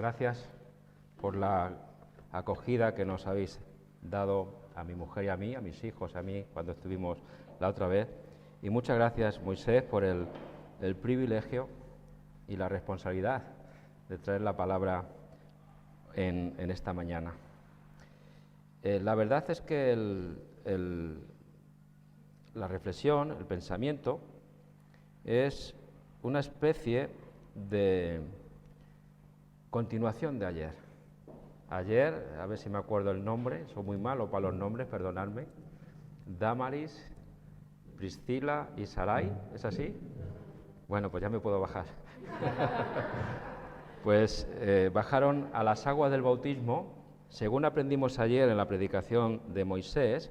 Gracias por la acogida que nos habéis dado a mi mujer y a mí, a mis hijos, a mí, cuando estuvimos la otra vez. Y muchas gracias, Moisés, por el privilegio y la responsabilidad de traer la palabra en esta mañana. La verdad es que la reflexión, el pensamiento, es una especie de continuación de ayer. Ayer, a ver si me acuerdo el nombre, soy muy malo para los nombres, perdonadme. Damaris, Priscila y Sarai, ¿es así? Bueno, pues ya me puedo bajar. Pues bajaron a las aguas del bautismo, según aprendimos ayer en la predicación de Moisés,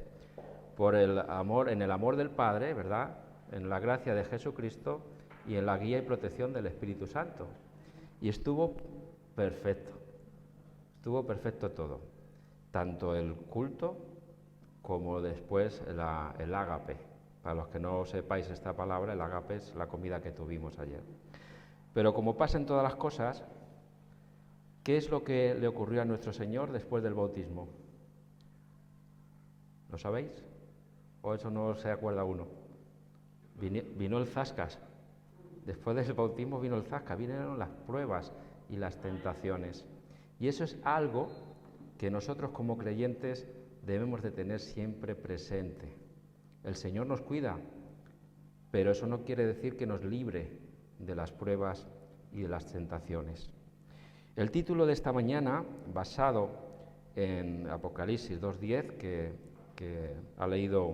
por el amor, en el amor del Padre, ¿verdad?, en la gracia de Jesucristo y en la guía y protección del Espíritu Santo. Y estuvo perfecto todo, tanto el culto como después el ágape. Para los que no sepáis esta palabra, el ágape es la comida que tuvimos ayer. Pero como pasa en todas las cosas, ¿qué es lo que le ocurrió a nuestro Señor después del bautismo? ¿Lo sabéis? ¿O eso no se acuerda uno? Vino el zascas. Después del bautismo vino el zascas, vinieron las pruebas y las tentaciones. Y eso es algo que nosotros como creyentes debemos de tener siempre presente. El Señor nos cuida, pero eso no quiere decir que nos libre de las pruebas y de las tentaciones. El título de esta mañana, basado en Apocalipsis 2:10, que ha leído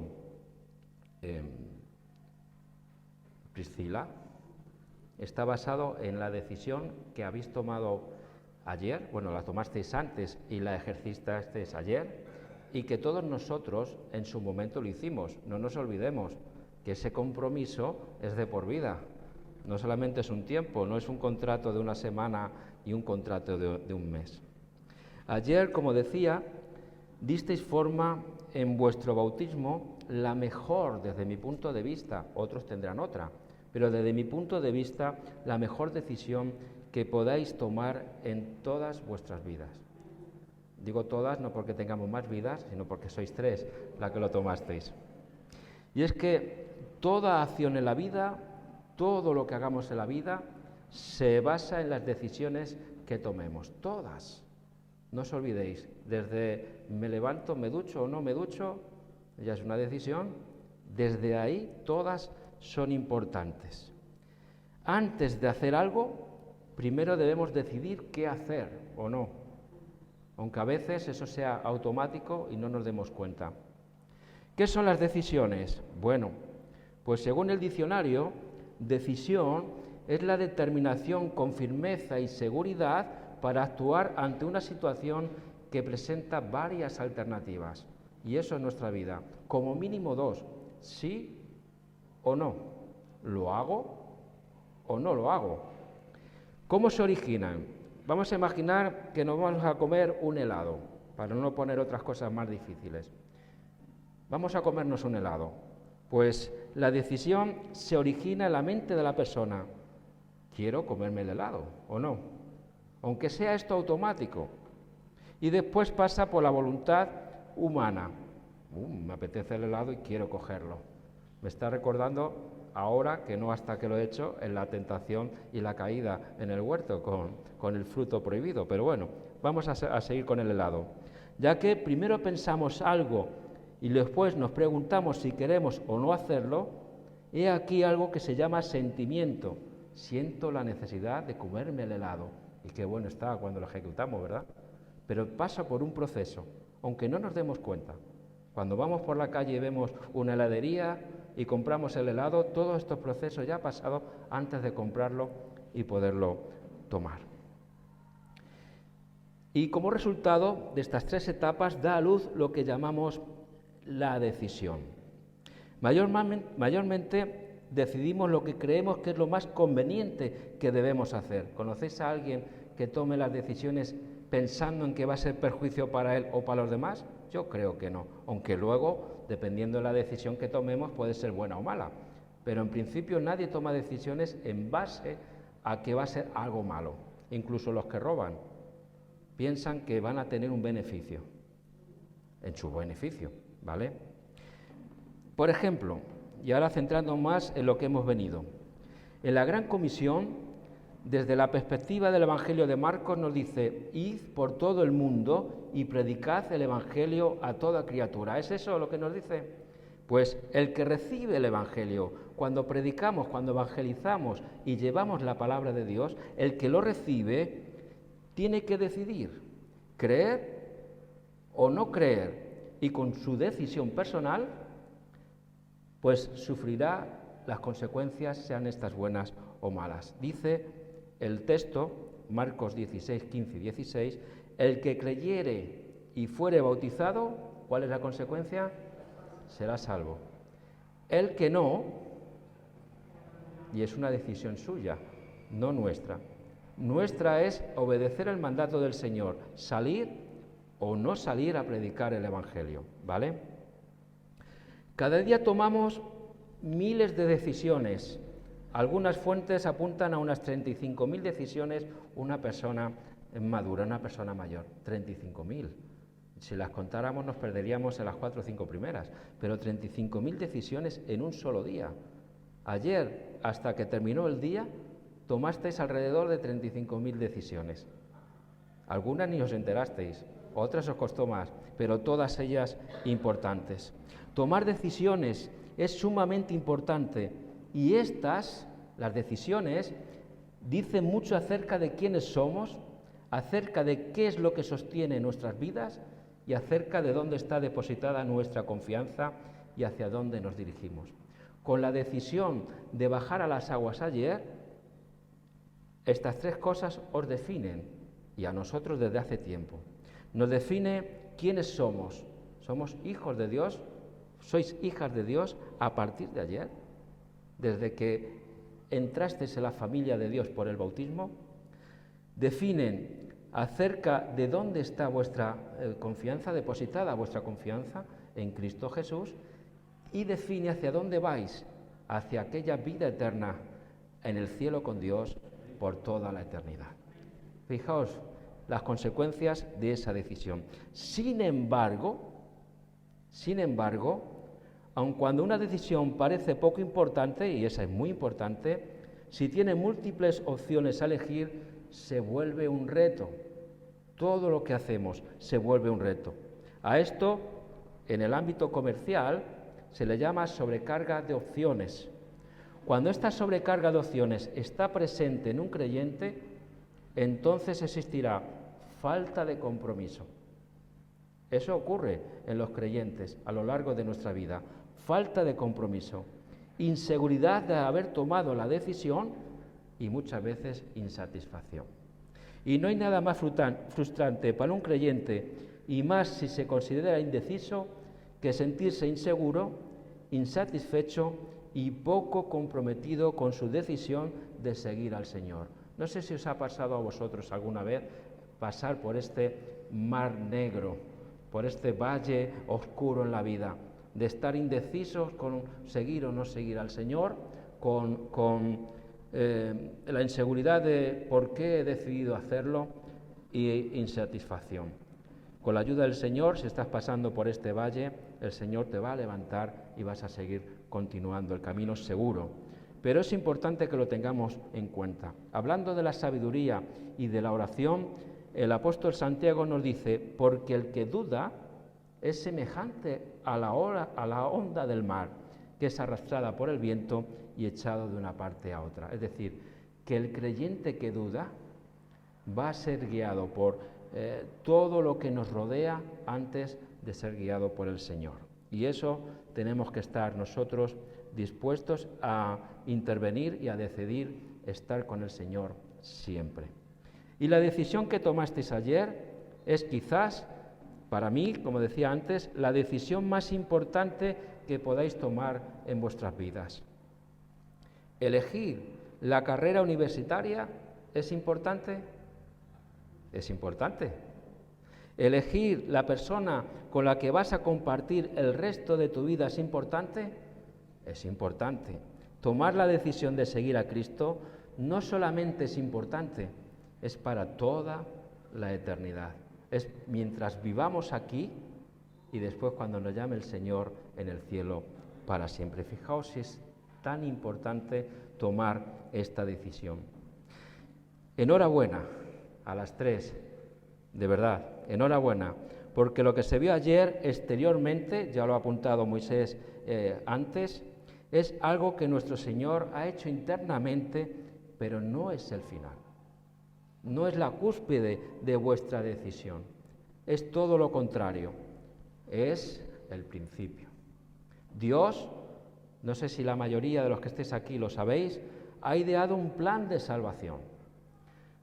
Priscila, está basado en la decisión que habéis tomado ayer, bueno, la tomasteis antes y la ejercitasteis ayer, y que todos nosotros en su momento lo hicimos. No nos olvidemos que ese compromiso es de por vida. No solamente es un tiempo, no es un contrato de una semana y un contrato de un mes. Ayer, como decía, disteis forma en vuestro bautismo la mejor, desde mi punto de vista, otros tendrán otra, pero desde mi punto de vista, la mejor decisión que podáis tomar en todas vuestras vidas. Digo todas no porque tengamos más vidas, sino porque sois tres la que lo tomasteis. Y es que toda acción en la vida, todo lo que hagamos en la vida, se basa en las decisiones que tomemos, todas. No os olvidéis, desde me levanto, me ducho o no me ducho, ya es una decisión, desde ahí todas son importantes. Antes de hacer algo, primero debemos decidir qué hacer o no, aunque a veces eso sea automático y no nos demos cuenta. ¿Qué son las decisiones? Bueno, pues según el diccionario, decisión es la determinación con firmeza y seguridad para actuar ante una situación que presenta varias alternativas. Y eso es nuestra vida, como mínimo dos, sí o no. ¿Lo hago o no lo hago? ¿Cómo se originan? Vamos a imaginar que nos vamos a comer un helado, para no poner otras cosas más difíciles. Vamos a comernos un helado. Pues la decisión se origina en la mente de la persona. ¿Quiero comerme el helado o no? Aunque sea esto automático. Y después pasa por la voluntad humana. Me apetece el helado y quiero cogerlo. Me está recordando ahora, que no hasta que lo he hecho, en la tentación y la caída en el huerto con el fruto prohibido. Pero bueno, vamos a seguir con el helado. Ya que primero pensamos algo y después nos preguntamos si queremos o no hacerlo, he aquí algo que se llama sentimiento. Siento la necesidad de comerme el helado. Y qué bueno está cuando lo ejecutamos, ¿verdad? Pero pasa por un proceso, aunque no nos demos cuenta. Cuando vamos por la calle y vemos una heladería y compramos el helado, todos estos procesos ya han pasado antes de comprarlo y poderlo tomar. Y como resultado de estas tres etapas da a luz lo que llamamos la decisión. Mayormente decidimos lo que creemos que es lo más conveniente que debemos hacer. ¿Conocéis a alguien que tome las decisiones pensando en que va a ser perjuicio para él o para los demás? Yo creo que no, aunque luego, dependiendo de la decisión que tomemos, puede ser buena o mala. Pero en principio nadie toma decisiones en base a que va a ser algo malo. Incluso los que roban piensan que van a tener un beneficio, en su beneficio, ¿vale? Por ejemplo, y ahora centrando más en lo que hemos venido, en la Gran Comisión, desde la perspectiva del Evangelio de Marcos, nos dice: id por todo el mundo y predicad el Evangelio a toda criatura. ¿Es eso lo que nos dice? Pues el que recibe el Evangelio, cuando predicamos, cuando evangelizamos y llevamos la palabra de Dios, el que lo recibe tiene que decidir creer o no creer, y con su decisión personal, pues sufrirá las consecuencias, sean estas buenas o malas. Dice el texto, Marcos 16, 15 y 16, el que creyere y fuere bautizado, ¿cuál es la consecuencia? Será salvo. El que no, y es una decisión suya, no nuestra. Nuestra es obedecer el mandato del Señor, salir o no salir a predicar el Evangelio, ¿vale? Cada día tomamos miles de decisiones. Algunas fuentes apuntan a unas 35.000 decisiones una persona madura, una persona mayor. 35.000. Si las contáramos nos perderíamos en las 4 o 5 primeras, pero 35.000 decisiones en un solo día. Ayer, hasta que terminó el día, tomasteis alrededor de 35.000 decisiones. Algunas ni os enterasteis, otras os costó más, pero todas ellas importantes. Tomar decisiones es sumamente importante, y estas, las decisiones, dicen mucho acerca de quiénes somos, acerca de qué es lo que sostiene nuestras vidas y acerca de dónde está depositada nuestra confianza y hacia dónde nos dirigimos. Con la decisión de bajar a las aguas ayer, estas 3 cosas os definen, y a nosotros desde hace tiempo. Nos define quiénes somos. ¿Somos hijos de Dios? ¿Sois hijas de Dios a partir de ayer? Desde que entrasteis en la familia de Dios por el bautismo. Definen acerca de dónde está vuestra confianza, depositada vuestra confianza en Cristo Jesús, y define hacia dónde vais, hacia aquella vida eterna en el cielo con Dios por toda la eternidad. Fijaos las consecuencias de esa decisión. Sin embargo, aun cuando una decisión parece poco importante, y esa es muy importante, si tiene múltiples opciones a elegir, se vuelve un reto. Todo lo que hacemos se vuelve un reto. A esto, en el ámbito comercial, se le llama sobrecarga de opciones. Cuando esta sobrecarga de opciones está presente en un creyente, entonces existirá falta de compromiso. Eso ocurre en los creyentes a lo largo de nuestra vida. Falta de compromiso, inseguridad de haber tomado la decisión y muchas veces insatisfacción. Y no hay nada más frustrante para un creyente, y más si se considera indeciso, que sentirse inseguro, insatisfecho y poco comprometido con su decisión de seguir al Señor. No sé si os ha pasado a vosotros alguna vez pasar por este mar negro, por este valle oscuro en la vida, de estar indecisos con seguir o no seguir al Señor, con la inseguridad de por qué he decidido hacerlo y insatisfacción. Con la ayuda del Señor, si estás pasando por este valle, el Señor te va a levantar y vas a seguir continuando el camino seguro. Pero es importante que lo tengamos en cuenta. Hablando de la sabiduría y de la oración, el apóstol Santiago nos dice: porque el que duda es semejante a la onda del mar, que es arrastrada por el viento y echado de una parte a otra. Es decir, que el creyente que duda va a ser guiado por todo lo que nos rodea antes de ser guiado por el Señor. Y eso tenemos que estar nosotros dispuestos a intervenir y a decidir estar con el Señor siempre. Y la decisión que tomasteis ayer es quizás, para mí, como decía antes, la decisión más importante que podáis tomar en vuestras vidas. Elegir la carrera universitaria es importante. Es importante. Elegir la persona con la que vas a compartir el resto de tu vida es importante. Es importante. Tomar la decisión de seguir a Cristo no solamente es importante, es para toda la eternidad. Es mientras vivamos aquí y después cuando nos llame el Señor en el cielo para siempre. Fijaos si es tan importante tomar esta decisión. Enhorabuena a las 3, de verdad, enhorabuena, porque lo que se vio ayer exteriormente, ya lo ha apuntado Moisés antes, es algo que nuestro Señor ha hecho internamente, pero no es el final. No es la cúspide de vuestra decisión, es todo lo contrario, es el principio. Dios, no sé si la mayoría de los que estéis aquí lo sabéis, ha ideado un plan de salvación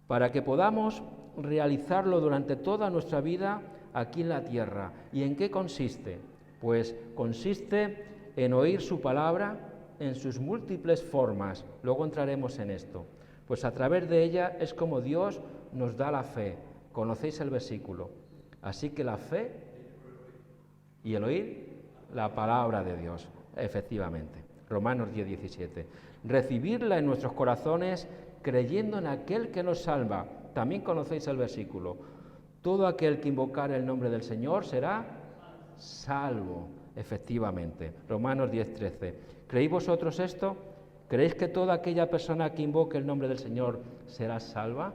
para que podamos realizarlo durante toda nuestra vida aquí en la tierra. ¿Y en qué consiste? Pues consiste en oír su palabra en sus múltiples formas. Luego entraremos en esto. Pues a través de ella es como Dios nos da la fe. Conocéis el versículo. Así que la fe y el oír la palabra de Dios, efectivamente. Romanos 10:17. Recibirla en nuestros corazones creyendo en aquel que nos salva. También conocéis el versículo. Todo aquel que invocar el nombre del Señor será salvo, efectivamente. Romanos 10:13. ¿Creéis vosotros esto? ¿Creéis que toda aquella persona que invoque el nombre del Señor será salva?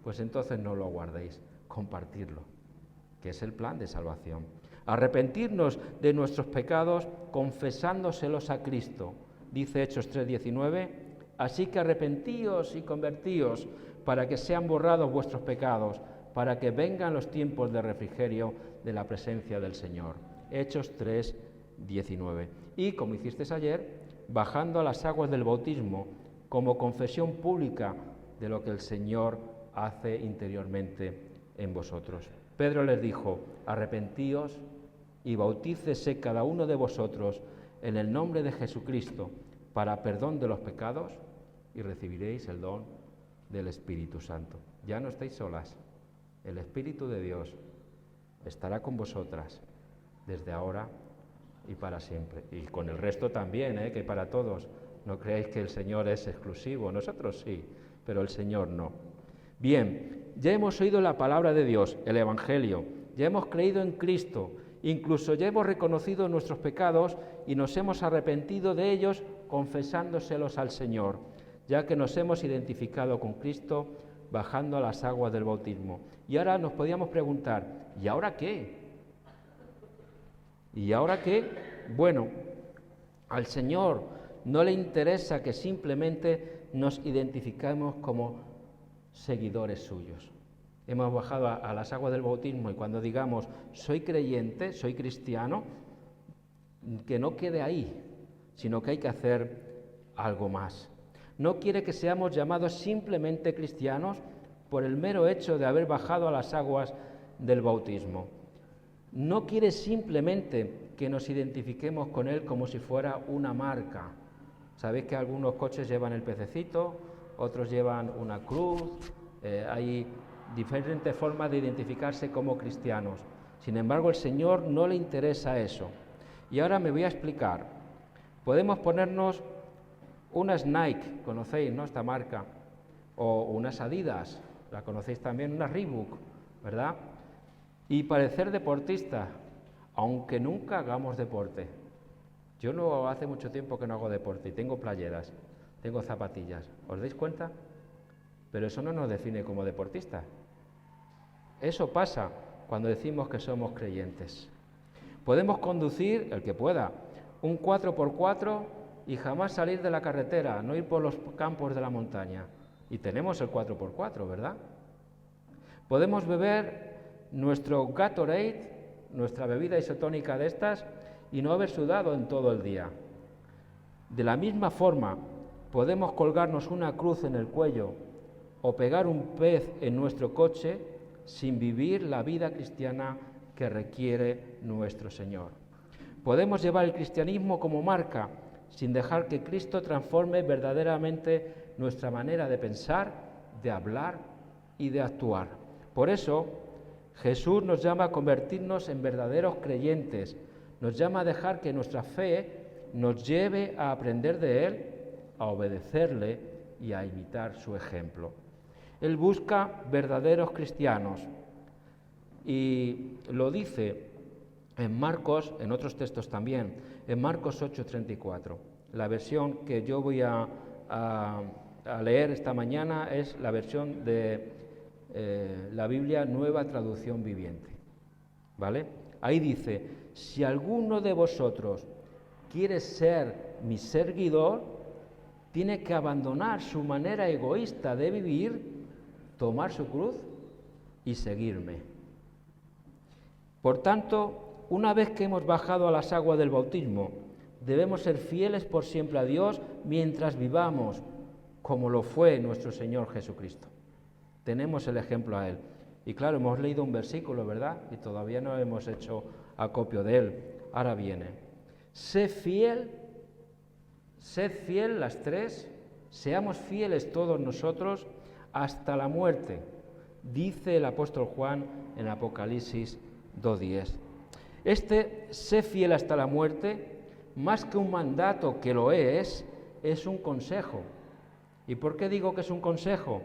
Pues entonces no lo guardéis, compartirlo, que es el plan de salvación. Arrepentirnos de nuestros pecados confesándoselos a Cristo. Dice Hechos 3:19, así que arrepentíos y convertíos para que sean borrados vuestros pecados, para que vengan los tiempos de refrigerio de la presencia del Señor. Hechos 3:19. Y, como hicisteis ayer, bajando a las aguas del bautismo, como confesión pública de lo que el Señor hace interiormente en vosotros. Pedro les dijo, arrepentíos y bautícese cada uno de vosotros en el nombre de Jesucristo para perdón de los pecados y recibiréis el don del Espíritu Santo. Ya no estáis solas. El Espíritu de Dios estará con vosotras desde ahora y para siempre. Y con el resto también, que para todos. No creáis que el Señor es exclusivo. Nosotros sí, pero el Señor no. Bien, ya hemos oído la palabra de Dios, el Evangelio. Ya hemos creído en Cristo. Incluso ya hemos reconocido nuestros pecados y nos hemos arrepentido de ellos confesándoselos al Señor, ya que nos hemos identificado con Cristo bajando a las aguas del bautismo. Y ahora nos podíamos preguntar, ¿y ahora qué? ¿Y ahora qué? Bueno, al Señor no le interesa que simplemente nos identifiquemos como seguidores suyos. Hemos bajado a las aguas del bautismo y cuando digamos soy creyente, soy cristiano, que no quede ahí, sino que hay que hacer algo más. No quiere que seamos llamados simplemente cristianos por el mero hecho de haber bajado a las aguas del bautismo. No quiere simplemente que nos identifiquemos con Él como si fuera una marca. Sabéis que algunos coches llevan el pececito, otros llevan una cruz, hay diferentes formas de identificarse como cristianos. Sin embargo, al Señor no le interesa eso. Y ahora me voy a explicar. Podemos ponernos unas Nike, conocéis, ¿no?, esta marca, o unas Adidas, la conocéis también, unas Reebok, ¿verdad? Y parecer deportista, aunque nunca hagamos deporte. Yo no hace mucho tiempo que no hago deporte y tengo playeras, tengo zapatillas. ¿Os dais cuenta? Pero eso no nos define como deportistas. Eso pasa cuando decimos que somos creyentes. Podemos conducir, el que pueda, un 4x4 y jamás salir de la carretera, no ir por los campos de la montaña. Y tenemos el 4x4, ¿verdad? Podemos beber nuestro Gatorade, nuestra bebida isotónica de estas, y no haber sudado en todo el día. De la misma forma, podemos colgarnos una cruz en el cuello o pegar un pez en nuestro coche sin vivir la vida cristiana que requiere nuestro Señor. Podemos llevar el cristianismo como marca sin dejar que Cristo transforme verdaderamente nuestra manera de pensar, de hablar y de actuar. Por eso, Jesús nos llama a convertirnos en verdaderos creyentes, nos llama a dejar que nuestra fe nos lleve a aprender de Él, a obedecerle y a imitar su ejemplo. Él busca verdaderos cristianos. Y lo dice en Marcos, en otros textos también, en Marcos 8:34. La versión que yo voy a leer esta mañana es la versión de la Biblia Nueva Traducción Viviente. ¿Vale? Ahí dice: si alguno de vosotros quiere ser mi seguidor, tiene que abandonar su manera egoísta de vivir, tomar su cruz y seguirme. Por tanto, una vez que hemos bajado a las aguas del bautismo, debemos ser fieles por siempre a Dios mientras vivamos, como lo fue nuestro Señor Jesucristo. Tenemos el ejemplo a Él. Y claro, hemos leído un versículo, ¿verdad? Y todavía no hemos hecho acopio de él. Ahora viene: sed fiel, las tres, seamos fieles todos nosotros hasta la muerte, dice el apóstol Juan en Apocalipsis 2:10. Sé fiel hasta la muerte, más que un mandato, que lo es un consejo. ¿Y por qué digo que es un consejo?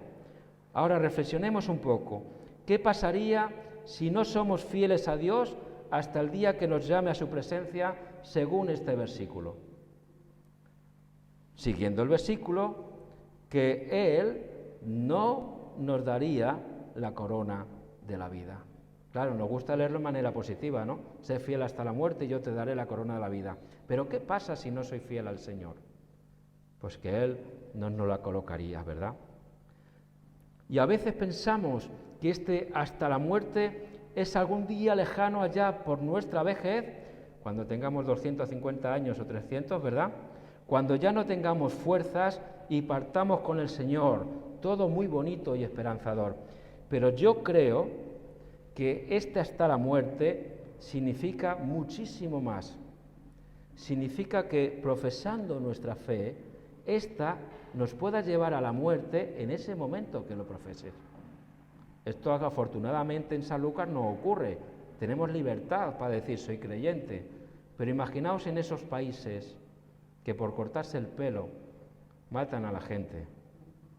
Ahora reflexionemos un poco. ¿Qué pasaría si no somos fieles a Dios hasta el día que nos llame a su presencia, según este versículo? Siguiendo el versículo, que Él no nos daría la corona de la vida. Claro, nos gusta leerlo de manera positiva, ¿no? Sé fiel hasta la muerte y yo te daré la corona de la vida. Pero ¿qué pasa si no soy fiel al Señor? Pues que Él no nos la colocaría, ¿verdad? Y a veces pensamos que hasta la muerte es algún día lejano allá por nuestra vejez, cuando tengamos 250 años o 300, ¿verdad? Cuando ya no tengamos fuerzas y partamos con el Señor, todo muy bonito y esperanzador. Pero yo creo que hasta la muerte significa muchísimo más. Significa que profesando nuestra fe, esta nos pueda llevar a la muerte en ese momento que lo profeses. Esto afortunadamente en San Lucas no ocurre. Tenemos libertad para decir soy creyente. Pero imaginaos en esos países que por cortarse el pelo matan a la gente.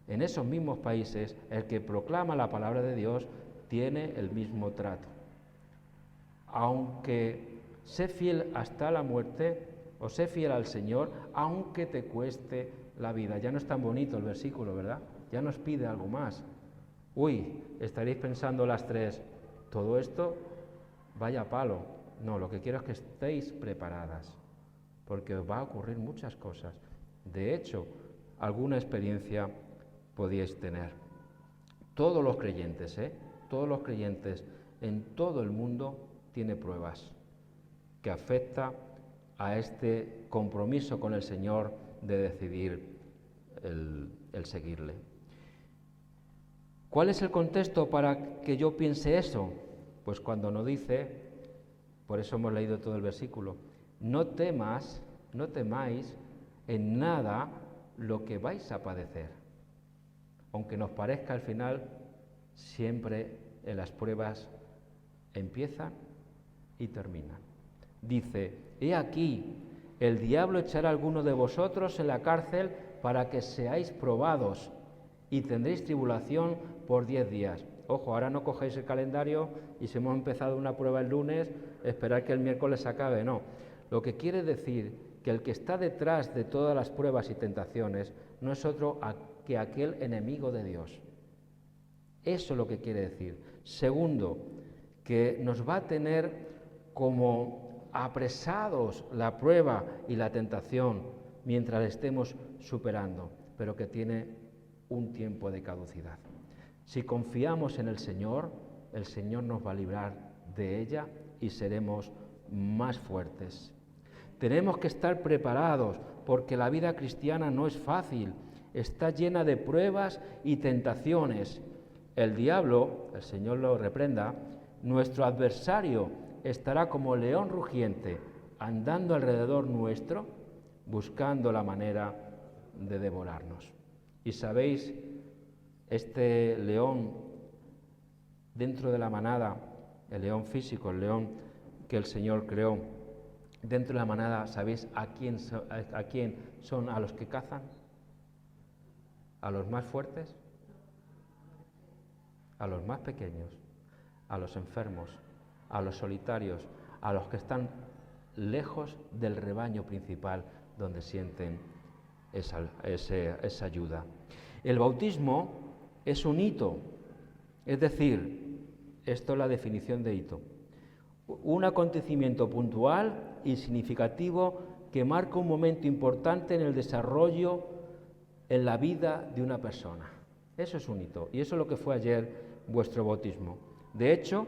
En esos mismos países el que proclama la palabra de Dios tiene el mismo trato. Aunque sé fiel hasta la muerte o sé fiel al Señor, aunque te cueste la vida. Ya no es tan bonito el versículo, ¿verdad? Ya nos pide algo más. Uy, estaréis pensando las tres, todo esto, vaya palo. No, lo que quiero es que estéis preparadas, porque os va a ocurrir muchas cosas. De hecho, alguna experiencia podíais tener. Todos los creyentes, todos los creyentes en todo el mundo tienen pruebas que afectan a este compromiso con el Señor de decidir el seguirle. ¿Cuál es el contexto para que yo piense eso? Pues cuando nos dice, por eso hemos leído todo el versículo, no temáis en nada lo que vais a padecer. Aunque nos parezca al final, siempre en las pruebas empiezan y terminan. Dice: he aquí, el diablo echará a alguno de vosotros en la cárcel para que seáis probados y tendréis tribulación por 10 días. Ojo, ahora no cogéis el calendario y si hemos empezado una prueba el lunes, esperar que el miércoles acabe, no. Lo que quiere decir que el que está detrás de todas las pruebas y tentaciones no es otro que aquel enemigo de Dios. Eso es lo que quiere decir. Segundo, que nos va a tener como apresados la prueba y la tentación mientras la estemos superando, pero que tiene un tiempo de caducidad. Si confiamos en el Señor nos va a librar de ella y seremos más fuertes. Tenemos que estar preparados porque la vida cristiana no es fácil, está llena de pruebas y tentaciones. El diablo, el Señor lo reprenda, nuestro adversario, estará como león rugiente, andando alrededor nuestro, buscando la manera de devorarnos. Y sabéis, este león dentro de la manada, el león físico, el león que el Señor creó, dentro de la manada, ¿sabéis a quién son a los que cazan? ¿A los más fuertes? a los más pequeños, a los enfermos, a los solitarios, a los que están lejos del rebaño principal donde sienten esa ayuda. El bautismo es un hito, es decir, esto es la definición de hito, un acontecimiento puntual y significativo que marca un momento importante en el desarrollo, en la vida de una persona. Eso es un hito, y eso es lo que fue ayer vuestro bautismo. De hecho,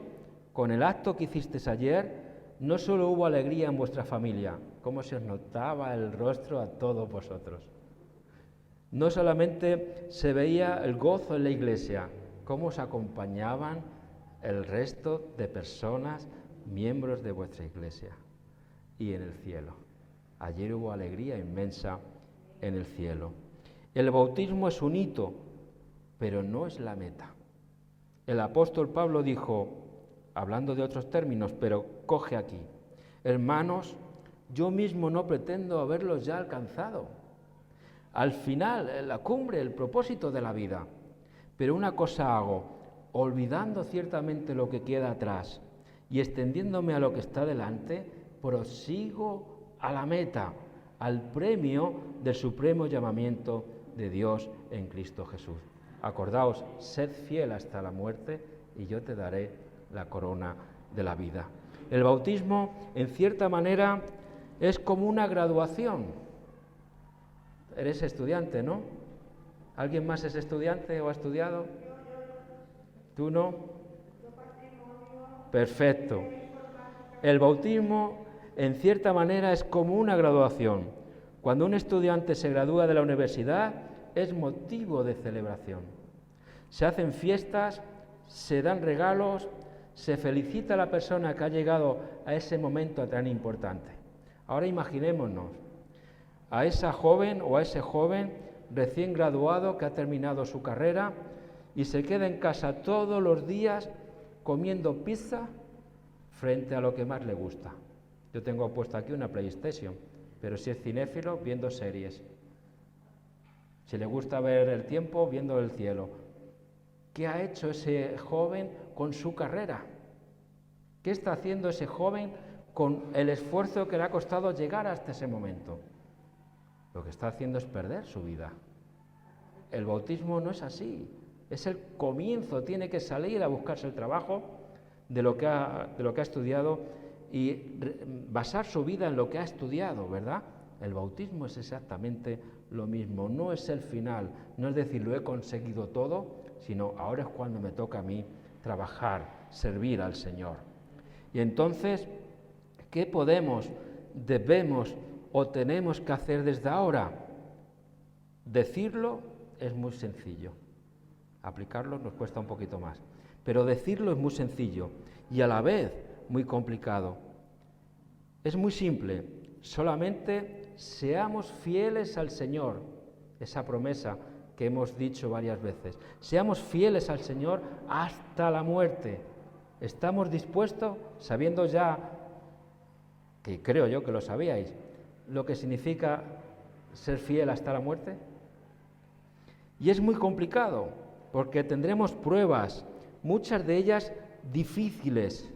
con el acto que hicisteis ayer, no solo hubo alegría en vuestra familia, como se os notaba el rostro a todos vosotros. No solamente se veía el gozo en la iglesia, cómo os acompañaban el resto de personas, miembros de vuestra iglesia, y en el cielo. Ayer hubo alegría inmensa en el cielo. El bautismo es un hito, pero no es la meta. El apóstol Pablo dijo, hablando de otros términos, pero coge aquí: hermanos, yo mismo no pretendo haberlos ya alcanzado. Al final, en la cumbre, el propósito de la vida. Pero una cosa hago, olvidando ciertamente lo que queda atrás y extendiéndome a lo que está delante, prosigo a la meta, al premio del supremo llamamiento de Dios en Cristo Jesús. Acordaos, sed fiel hasta la muerte y yo te daré la corona de la vida. El bautismo, en cierta manera, es como una graduación. Eres estudiante, ¿no? ¿Alguien más es estudiante o ha estudiado? ¿Tú no? Perfecto. El bautismo, en cierta manera, es como una graduación. Cuando un estudiante se gradúa de la universidad, es motivo de celebración. Se hacen fiestas, se dan regalos, se felicita a la persona que ha llegado a ese momento tan importante. Ahora imaginémonos a esa joven o a ese joven recién graduado que ha terminado su carrera y se queda en casa todos los días comiendo pizza frente a lo que más le gusta. Yo tengo puesto aquí una PlayStation, pero si es cinéfilo, viendo series. Si le gusta ver el tiempo, viendo el cielo. ¿Qué ha hecho ese joven con su carrera? ¿Qué está haciendo ese joven con el esfuerzo que le ha costado llegar hasta ese momento? Lo que está haciendo es perder su vida. El bautismo no es así, es el comienzo, tiene que salir a buscarse el trabajo de lo que ha estudiado y basar su vida en lo que ha estudiado, ¿verdad? El bautismo es exactamente lo mismo, no es el final, no es decir, lo he conseguido todo, sino ahora es cuando me toca a mí trabajar, servir al Señor. Y entonces, ¿qué podemos, debemos o tenemos que hacer desde ahora? Decirlo es muy sencillo, aplicarlo nos cuesta un poquito más, pero decirlo es muy sencillo y a la vez muy complicado. Es muy simple, solamente seamos fieles al Señor, esa promesa que hemos dicho varias veces. Seamos fieles al Señor hasta la muerte. ¿Estamos dispuestos, sabiendo ya, que creo yo que lo sabíais, lo que significa ser fiel hasta la muerte? Y es muy complicado, porque tendremos pruebas, muchas de ellas difíciles,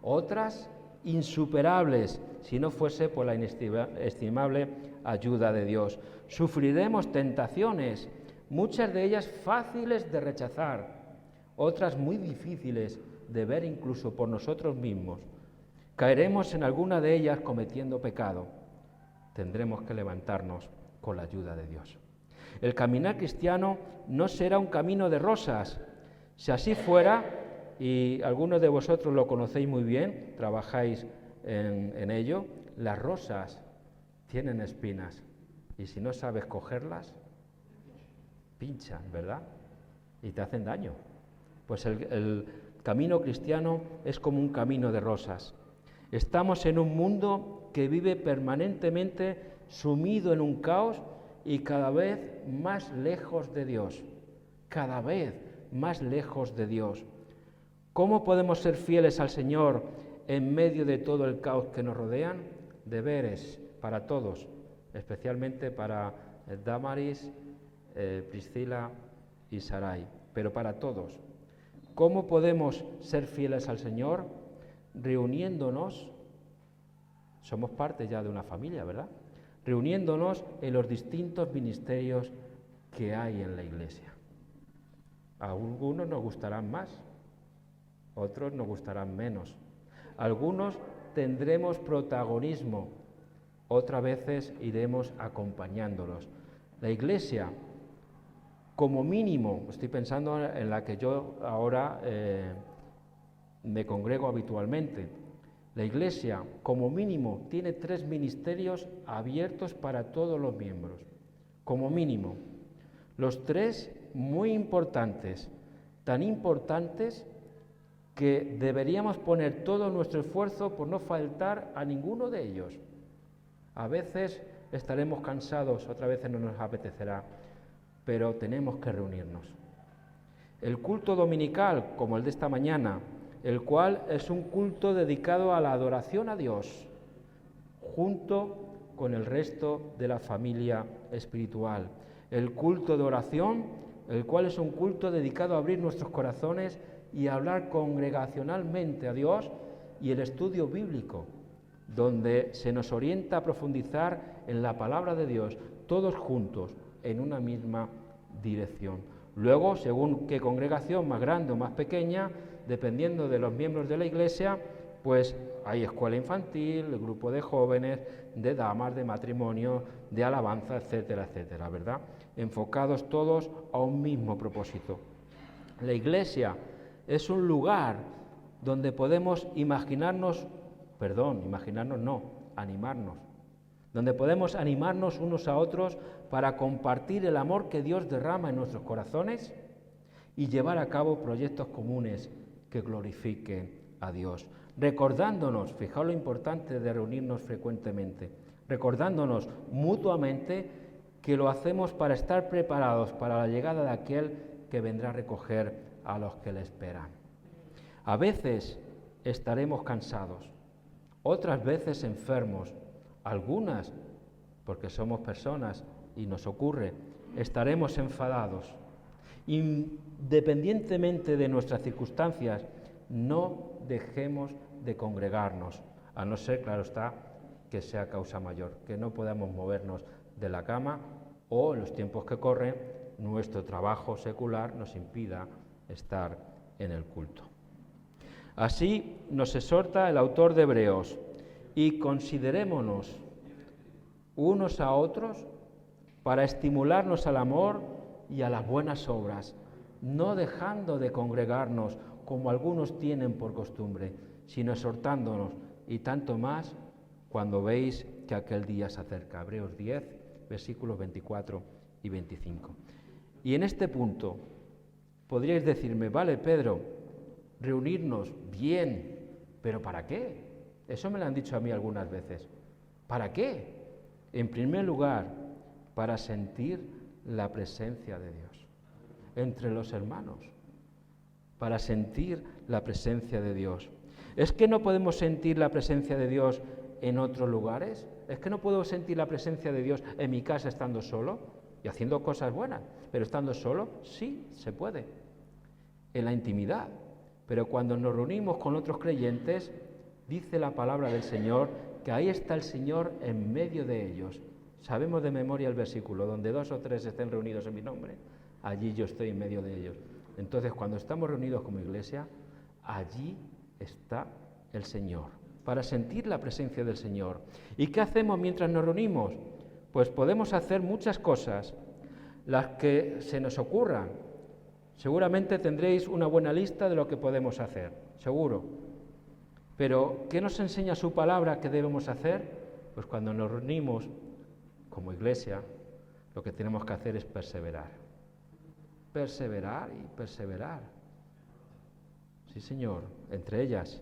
otras insuperables, si no fuese por la inestimable ayuda de Dios. Sufriremos tentaciones, muchas de ellas fáciles de rechazar, otras muy difíciles de ver incluso por nosotros mismos. Caeremos en alguna de ellas cometiendo pecado. Tendremos que levantarnos con la ayuda de Dios. El caminar cristiano no será un camino de rosas. Si así fuera, y algunos de vosotros lo conocéis muy bien, trabajáis en ello, las rosas tienen espinas y si no sabes cogerlas, pinchan, ¿verdad? Y te hacen daño. Pues el camino cristiano es como un camino de rosas. Estamos en un mundo que vive permanentemente sumido en un caos y cada vez más lejos de Dios, cada vez más lejos de Dios. ¿Cómo podemos ser fieles al Señor en medio de todo el caos que nos rodean? Deberes para todos, especialmente para Damaris, Priscila y Sarai, pero para todos. ¿Cómo podemos ser fieles al Señor? Reuniéndonos, somos parte ya de una familia, ¿verdad? Reuniéndonos en los distintos ministerios que hay en la Iglesia. A algunos nos gustarán más, otros nos gustarán menos. Algunos tendremos protagonismo, otras veces iremos acompañándolos. La Iglesia, como mínimo, estoy pensando en la que yo ahora me congrego habitualmente. La Iglesia, como mínimo, tiene 3 ministerios abiertos para todos los miembros, como mínimo. Los 3 muy importantes, tan importantes que deberíamos poner todo nuestro esfuerzo por no faltar a ninguno de ellos. A veces estaremos cansados, otras veces no nos apetecerá, pero tenemos que reunirnos. El culto dominical, como el de esta mañana, el cual es un culto dedicado a la adoración a Dios, junto con el resto de la familia espiritual. El culto de oración, el cual es un culto dedicado a abrir nuestros corazones y a hablar congregacionalmente a Dios, y el estudio bíblico, donde se nos orienta a profundizar en la palabra de Dios, todos juntos, en una misma dirección. Luego, según qué congregación, más grande o más pequeña, dependiendo de los miembros de la Iglesia, pues hay escuela infantil, el grupo de jóvenes, de damas, de matrimonio, de alabanza, etcétera, etcétera, ¿verdad? Enfocados todos a un mismo propósito. La Iglesia es un lugar donde podemos animarnos, donde podemos animarnos unos a otros para compartir el amor que Dios derrama en nuestros corazones y llevar a cabo proyectos comunes que glorifiquen a Dios. Recordándonos, fijaos lo importante de reunirnos frecuentemente, recordándonos mutuamente que lo hacemos para estar preparados para la llegada de aquel que vendrá a recoger a los que le esperan. A veces estaremos cansados, otras veces enfermos, algunas, porque somos personas y nos ocurre, estaremos enfadados. Independientemente de nuestras circunstancias, no dejemos de congregarnos, a no ser, claro está, que sea causa mayor, que no podamos movernos de la cama o en los tiempos que corren nuestro trabajo secular nos impida estar en el culto. Así nos exhorta el autor de Hebreos: y considerémonos unos a otros para estimularnos al amor y a las buenas obras, no dejando de congregarnos como algunos tienen por costumbre, sino exhortándonos, y tanto más cuando veis que aquel día se acerca. Hebreos 10, versículos 24 y 25. Y en este punto podríais decirme: vale, Pedro, reunirnos, bien, pero ¿para qué? Eso me lo han dicho a mí algunas veces. ¿Para qué? En primer lugar, para sentir la presencia de Dios entre los hermanos, para sentir la presencia de Dios. ¿Es que no podemos sentir la presencia de Dios en otros lugares? ¿Es que no puedo sentir la presencia de Dios en mi casa estando solo y haciendo cosas buenas? Pero estando solo, sí, se puede, en la intimidad. Pero cuando nos reunimos con otros creyentes, dice la palabra del Señor que ahí está el Señor en medio de ellos. Sabemos de memoria el versículo: donde 2 o 3 estén reunidos en mi nombre, allí yo estoy en medio de ellos. Entonces, cuando estamos reunidos como iglesia, allí está el Señor, para sentir la presencia del Señor. ¿Y qué hacemos mientras nos reunimos? Pues podemos hacer muchas cosas, las que se nos ocurran. Seguramente tendréis una buena lista de lo que podemos hacer, seguro. Pero, ¿qué nos enseña su palabra que debemos hacer? Pues cuando nos reunimos como iglesia, lo que tenemos que hacer es perseverar. Perseverar y perseverar. Sí, Señor, entre ellas.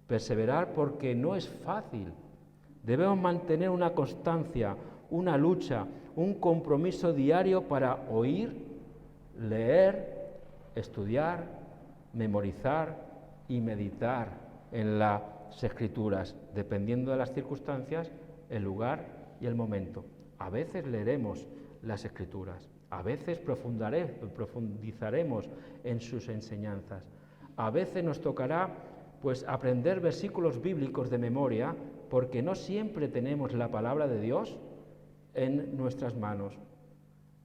Perseverar porque no es fácil. Debemos mantener una constancia, una lucha, un compromiso diario para oír, leer, estudiar, memorizar y meditar en las Escrituras, dependiendo de las circunstancias, el lugar y el momento. A veces leeremos las Escrituras, a veces profundizaremos en sus enseñanzas, A veces nos tocará pues aprender versículos bíblicos de memoria, porque no siempre tenemos la palabra de Dios en nuestras manos.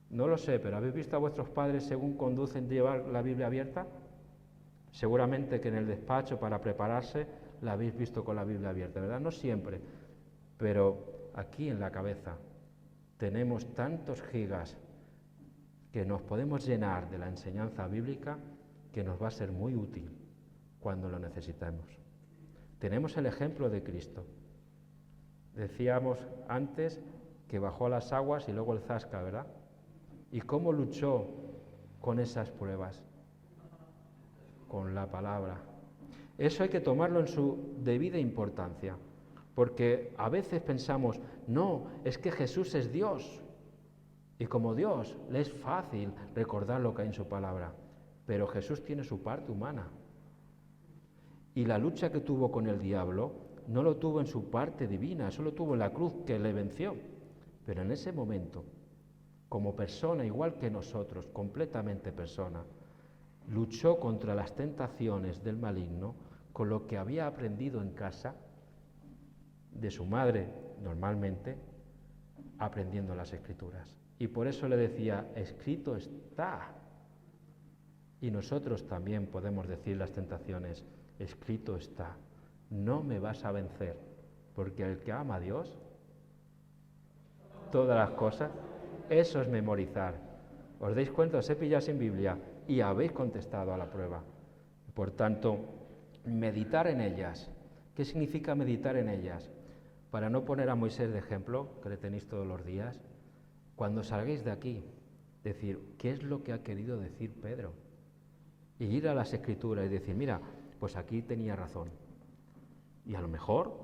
No lo sé, pero ¿habéis visto a vuestros padres según conducen llevar la Biblia abierta? Seguramente que en el despacho para prepararse la habéis visto con la Biblia abierta, ¿verdad? No siempre, pero aquí en la cabeza tenemos tantos gigas que nos podemos llenar de la enseñanza bíblica que nos va a ser muy útil cuando lo necesitemos. Tenemos el ejemplo de Cristo. Decíamos antes que bajó a las aguas y luego el zasca, ¿verdad? ¿Y cómo luchó con esas pruebas? Con la palabra. Eso hay que tomarlo en su debida importancia, porque a veces pensamos, no, es que Jesús es Dios, y como Dios le es fácil recordar lo que hay en su palabra, pero Jesús tiene su parte humana. Y la lucha que tuvo con el diablo no lo tuvo en su parte divina, eso lo tuvo en la cruz que le venció. Pero en ese momento, como persona igual que nosotros, completamente persona, luchó contra las tentaciones del maligno con lo que había aprendido en casa de su madre, normalmente, aprendiendo las Escrituras. Y por eso le decía, escrito está. Y nosotros también podemos decir las tentaciones, escrito está, no me vas a vencer, porque el que ama a Dios, todas las cosas, eso es memorizar. ¿Os dais cuenta? Os he pillado sin Biblia y habéis contestado a la prueba. Por tanto, meditar en ellas. ¿Qué significa meditar en ellas? Para no poner a Moisés de ejemplo, que le tenéis todos los días, cuando salgáis de aquí, decir, ¿qué es lo que ha querido decir Pedro? Y ir a las Escrituras y decir, mira, pues aquí tenía razón. Y a lo mejor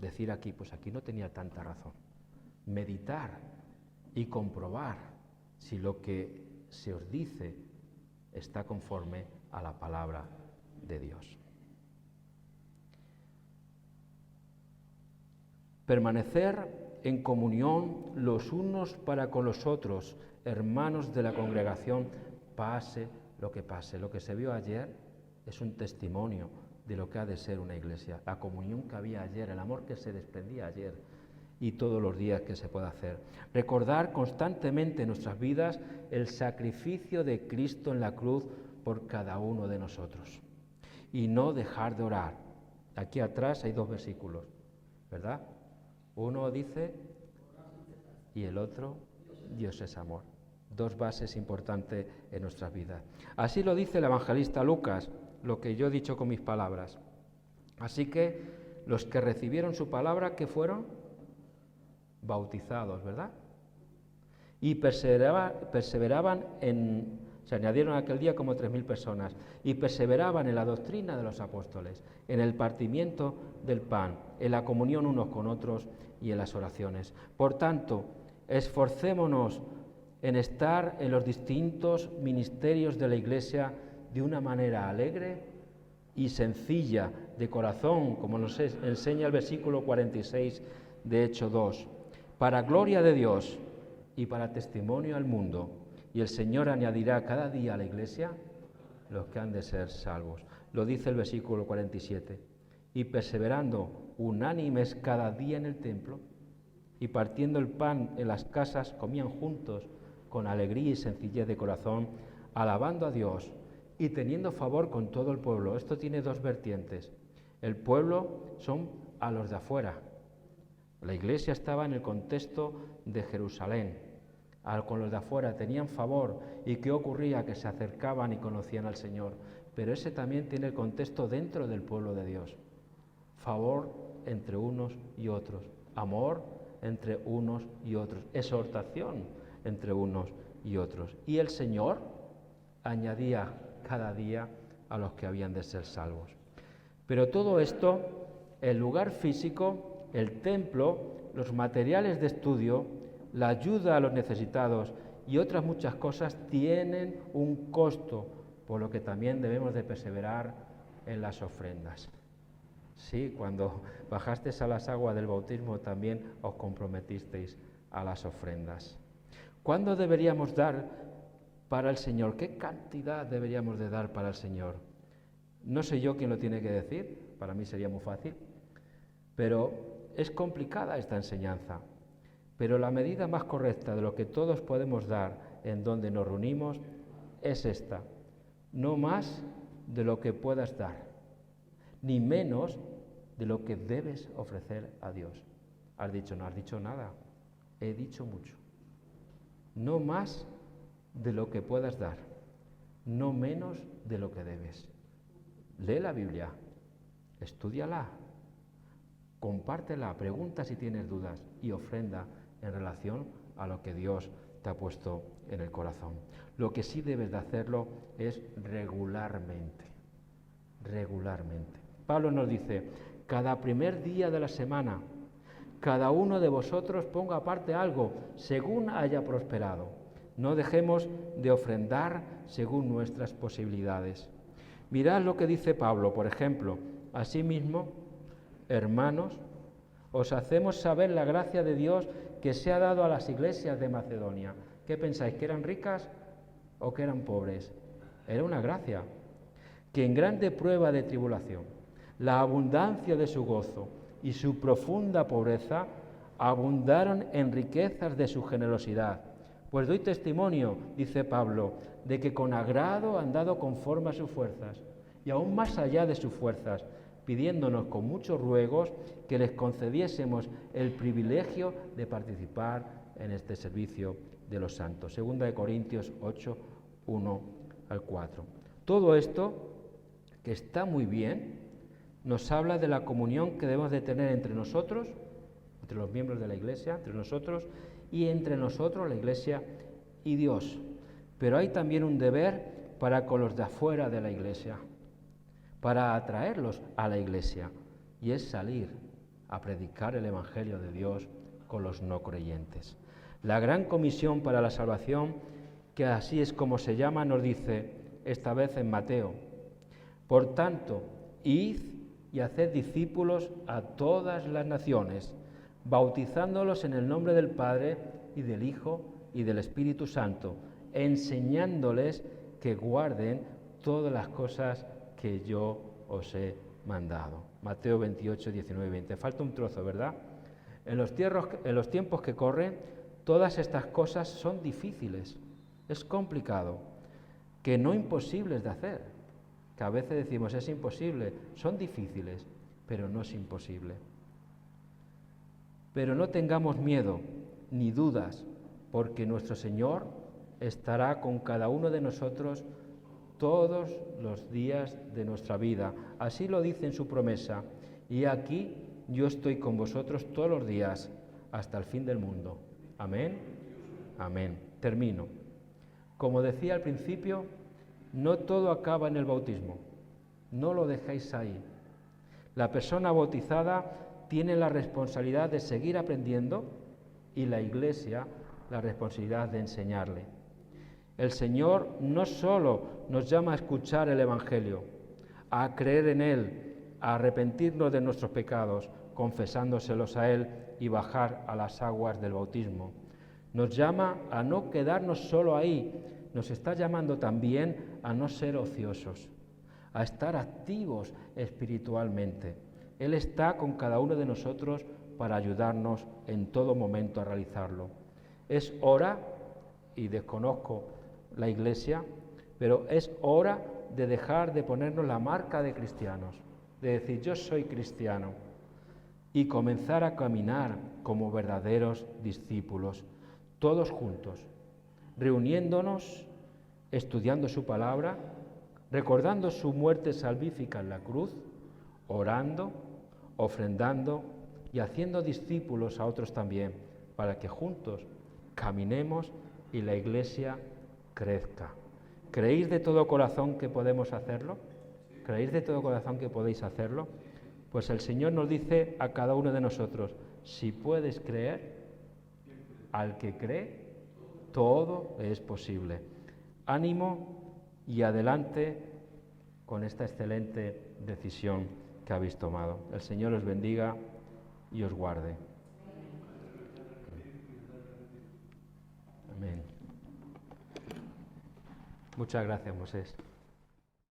decir aquí, pues aquí no tenía tanta razón. Meditar y comprobar si lo que se os dice está conforme a la palabra de Dios. Permanecer en comunión los unos para con los otros, hermanos de la congregación, pase lo que pase. Lo que se vio ayer es un testimonio de lo que ha de ser una iglesia. La comunión que había ayer, el amor que se desprendía ayer y todos los días que se puede hacer. Recordar constantemente en nuestras vidas el sacrificio de Cristo en la cruz por cada uno de nosotros. Y no dejar de orar. Aquí atrás hay 2 versículos, ¿verdad? Uno dice, y el otro, Dios es amor. 2 bases importantes en nuestras vidas. Así lo dice el evangelista Lucas, lo que yo he dicho con mis palabras. Así que los que recibieron su palabra, ¿qué fueron? Bautizados, ¿verdad? Y perseveraban se añadieron aquel día como 3.000 personas, y perseveraban en la doctrina de los apóstoles, en el partimiento del pan, en la comunión unos con otros y en las oraciones. Por tanto, esforcémonos en estar en los distintos ministerios de la Iglesia de una manera alegre y sencilla, de corazón, como nos enseña el versículo 46 de Hechos 2, para gloria de Dios y para testimonio al mundo, y el Señor añadirá cada día a la Iglesia los que han de ser salvos. Lo dice el versículo 47, y perseverando unánimes cada día en el templo, y partiendo el pan en las casas, comían juntos con alegría y sencillez de corazón, alabando a Dios y teniendo favor con todo el pueblo. Esto tiene 2 vertientes. El pueblo son a los de afuera. La iglesia estaba en el contexto de Jerusalén. Con los de afuera tenían favor. ¿Y qué ocurría? Que se acercaban y conocían al Señor. Pero ese también tiene el contexto dentro del pueblo de Dios. Favor entre unos y otros. Amor entre unos y otros. Exhortación entre unos y otros. Y el Señor añadía cada día a los que habían de ser salvos. Pero todo esto, el lugar físico, el templo, los materiales de estudio, la ayuda a los necesitados y otras muchas cosas tienen un costo, por lo que también debemos de perseverar en las ofrendas. Sí, cuando bajasteis a las aguas del bautismo también os comprometisteis a las ofrendas. ¿Cuándo deberíamos dar para el Señor? ¿Qué cantidad deberíamos de dar para el Señor? No sé yo quién lo tiene que decir, para mí sería muy fácil, pero es complicada esta enseñanza. Pero la medida más correcta de lo que todos podemos dar en donde nos reunimos es esta: no más de lo que puedas dar, ni menos de lo que debes ofrecer a Dios. Has dicho, no has dicho nada, he dicho mucho. No más de lo que puedas dar, no menos de lo que debes. Lee la Biblia, estúdiala, compártela, pregunta si tienes dudas y ofrenda en relación a lo que Dios te ha puesto en el corazón. Lo que sí debes de hacerlo es regularmente. Regularmente. Pablo nos dice, cada primer día de la semana, cada uno de vosotros ponga aparte algo según haya prosperado. No dejemos de ofrendar según nuestras posibilidades. Mirad lo que dice Pablo, por ejemplo, asimismo, hermanos, os hacemos saber la gracia de Dios que se ha dado a las iglesias de Macedonia. ¿Qué pensáis? ¿Que eran ricas o que eran pobres? Era una gracia. Que en grande prueba de tribulación, la abundancia de su gozo y su profunda pobreza abundaron en riquezas de su generosidad. Pues doy testimonio, dice Pablo, de que con agrado han dado conforme a sus fuerzas, y aún más allá de sus fuerzas, pidiéndonos con muchos ruegos que les concediésemos el privilegio de participar en este servicio de los santos. Segunda de Corintios 8, 1 al 4. Todo esto, que está muy bien, nos habla de la comunión que debemos de tener entre nosotros, entre los miembros de la Iglesia, entre nosotros y entre nosotros, la Iglesia y Dios. Pero hay también un deber para con los de afuera de la Iglesia, para atraerlos a la Iglesia, y es salir a predicar el Evangelio de Dios con los no creyentes. La gran comisión para la salvación, que así es como se llama, nos dice, esta vez en Mateo, por tanto, id y haced discípulos a todas las naciones, bautizándolos en el nombre del Padre y del Hijo y del Espíritu Santo, enseñándoles que guarden todas las cosas que yo os he mandado. Mateo 28, 19 y 20. Falta un trozo, ¿verdad? En los tiempos que corren, todas estas cosas son difíciles, es complicado, que no imposibles de hacer, que a veces decimos es imposible, son difíciles, pero no es imposible. Pero no tengamos miedo ni dudas, porque nuestro Señor estará con cada uno de nosotros todos los días de nuestra vida. Así lo dice en su promesa. Y aquí yo estoy con vosotros todos los días hasta el fin del mundo. Amén. Amén. Termino. Como decía al principio, no todo acaba en el bautismo. No lo dejéis ahí. La persona bautizada tiene la responsabilidad de seguir aprendiendo y la Iglesia la responsabilidad de enseñarle. El Señor no solo nos llama a escuchar el Evangelio, a creer en Él, a arrepentirnos de nuestros pecados, confesándoselos a Él y bajar a las aguas del bautismo. Nos llama a no quedarnos solo ahí, nos está llamando también a no ser ociosos, a estar activos espiritualmente. Él está con cada uno de nosotros para ayudarnos en todo momento a realizarlo. Es hora, y desconozco la Iglesia, pero es hora de dejar de ponernos la marca de cristianos, de decir yo soy cristiano, y comenzar a caminar como verdaderos discípulos, todos juntos, reuniéndonos, estudiando su palabra, recordando su muerte salvífica en la cruz, orando, ofrendando y haciendo discípulos a otros también, para que juntos caminemos y la Iglesia crezca. ¿Creéis de todo corazón que podemos hacerlo? ¿Creéis de todo corazón que podéis hacerlo? Pues el Señor nos dice a cada uno de nosotros, si puedes creer, al que cree, todo es posible. Ánimo y adelante con esta excelente decisión que habéis tomado. El Señor os bendiga y os guarde. Amén. Muchas gracias, Moisés.